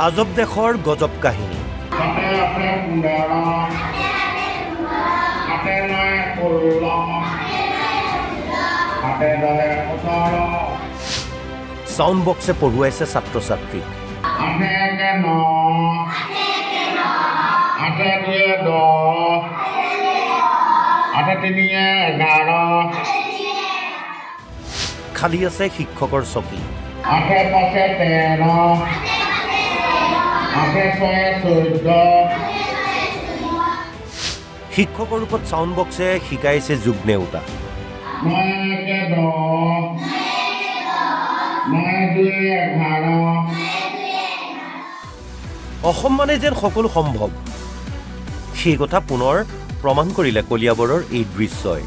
আজব দেশৰ গজব কাহিনী। সাউণ্ড বক্সে পঢ়ুৱাইছে ছাত্ৰ ছাত্ৰীক। খালী আছে শিক্ষকৰ চকী। শিক্ষকৰ ৰূপত সাউণ্ড বক্সে শিকাইছে যোগ নেওতা। অসম মানে যেন সকলো সম্ভৱ, সেই কথা পুনৰ প্ৰমাণ কৰিলে কলিয়াবৰৰ এই দৃশ্যই।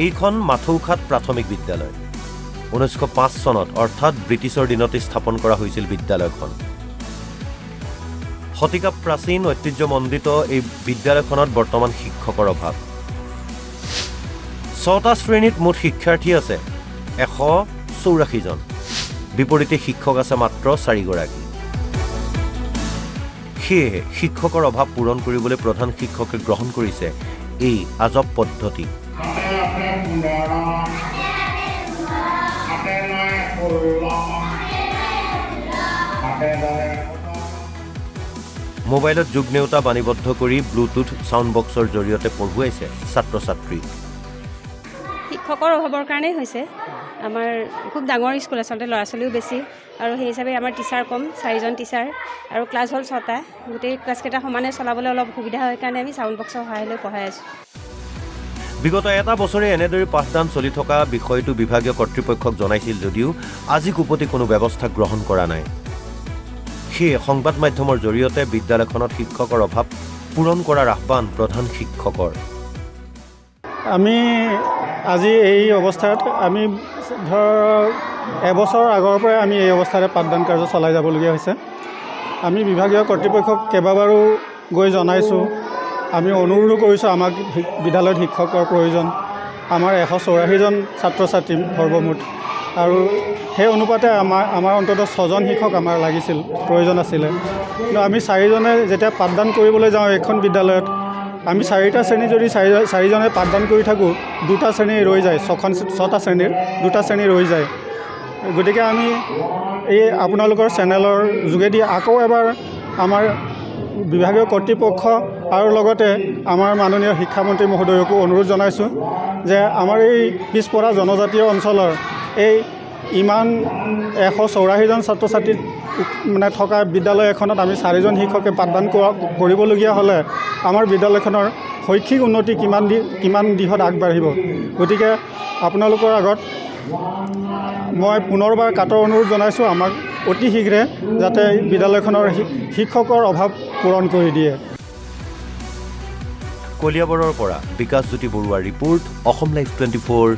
এইখন মাথৌখাট প্ৰাথমিক বিদ্যালয়। 1905 চনত অৰ্থাৎ ব্ৰিটিছৰ দিনতে স্থাপন কৰা হৈছিল বিদ্যালয়খন। শতিকা প্ৰাচীন ঐতিহ্যমণ্ডিত এই বিদ্যালয়খনত বৰ্তমান শিক্ষকৰ অভাৱ। 6টা শ্ৰেণীত মুঠ শিক্ষাৰ্থী আছে 184 জন, বিপৰীতে শিক্ষক আছে মাত্ৰ 4 গৰাকী। সেয়েহে শিক্ষকৰ অভাৱ পূৰণ কৰিবলৈ প্ৰধান শিক্ষকে গ্ৰহণ কৰিছে এই আজব পদ্ধতি। মোবাইলত যোগ নেওতা বাণীবদ্ধ কৰি ব্লুটুথ ছাউণ্ড বক্সৰ জৰিয়তে পঢ়ুৱাইছে ছাত্ৰ ছাত্ৰীক। শিক্ষকৰ অভাৱৰ কাৰণেই হৈছে। আমাৰ খুব ডাঙৰ স্কুল আচলতে, ল'ৰা ছোৱালীও বেছি, আৰু সেই হিচাপে আমাৰ টিচাৰ কম, 4জন টিচাৰ, আৰু ক্লাছ হ'ল 6টা। গোটেই ক্লাছকেইটা সমানে চলাবলৈ অলপ অসুবিধা হয় কাৰণে আমি ছাউণ্ড বক্সৰ সহায় লৈ পঢ়াই আছোঁ। বিগত এটা বছৰে এনেদৰে পাঠদান চলি থকা বিষয়টো বিভাগীয় কৰ্তৃপক্ষক জনাইছিল যদিও আজি কুপতি কোনো ব্যৱস্থা গ্ৰহণ কৰা নাই। সেয়ে সংবাদ মাধ্যমৰ জৰিয়তে বিদ্যালয়খনত শিক্ষকৰ অভাৱ পূৰণ কৰাৰ আহ্বান প্ৰধান শিক্ষকৰ। আমি আজি এই অৱস্থাত আমি ধৰক এবছৰ আগৰ পৰাই আমি এই অৱস্থাৰে পাঠদান কাৰ্য চলাই যাবলগীয়া হৈছে। আমি বিভাগীয় কৰ্তৃপক্ষক কেইবাবাৰো গৈ জনাইছোঁ, আমি অনুৰোধো কৰিছোঁ আমাক বিদ্যালয়ত শিক্ষকৰ প্ৰয়োজন। আমাৰ 184 জন ছাত্ৰ ছাত্ৰী সৰ্বমুঠ, আৰু সেই অনুপাতে আমাৰ অন্ততঃ 6জন শিক্ষক আমাৰ লাগিছিল, প্ৰয়োজন আছিলে। কিন্তু আমি 4জনে যেতিয়া পাঠদান কৰিবলৈ যাওঁ এইখন বিদ্যালয়ত, আমি 4টা শ্ৰেণী যদি 4জনে পাঠদান কৰি থাকোঁ, 2টা শ্ৰেণী ৰৈ যায়। 6টা শ্ৰেণীৰ 2টা শ্ৰেণী ৰৈ যায়। গতিকে আমি এই আপোনালোকৰ চেনেলৰ যোগেদি আকৌ এবাৰ আমাৰ বিভাগীয় কৰ্তৃপক্ষ আৰু লগতে আমাৰ মাননীয় শিক্ষামন্ত্ৰী মহোদয়কো অনুৰোধ জনাইছোঁ যে আমাৰ এই পিছপৰা জনজাতীয় অঞ্চলৰ এই ইমান 184 জন ছাত্ৰ ছাত্ৰী মানে থকা বিদ্যালয় এখনত আমি 4জন শিক্ষকে পাঠদান কৰিবলগীয়া হ'লে আমাৰ বিদ্যালয়খনৰ শৈক্ষিক উন্নতি কিমান দিশত আগবাঢ়িব। গতিকে আপোনালোকৰ আগত মই পুনৰবাৰ কাটৰ অনুৰোধ জনাইছোঁ, আমাক অতি শীঘ্ৰে যাতে বিদ্যালয়খনৰ শিক্ষকৰ অভাৱ পূৰণ কৰি দিয়ে। কলিয়াবৰৰ পৰা বিকাশ জ্যোতি বৰুৱাৰ ৰিপৰ্ট, অসম লাইভ 24।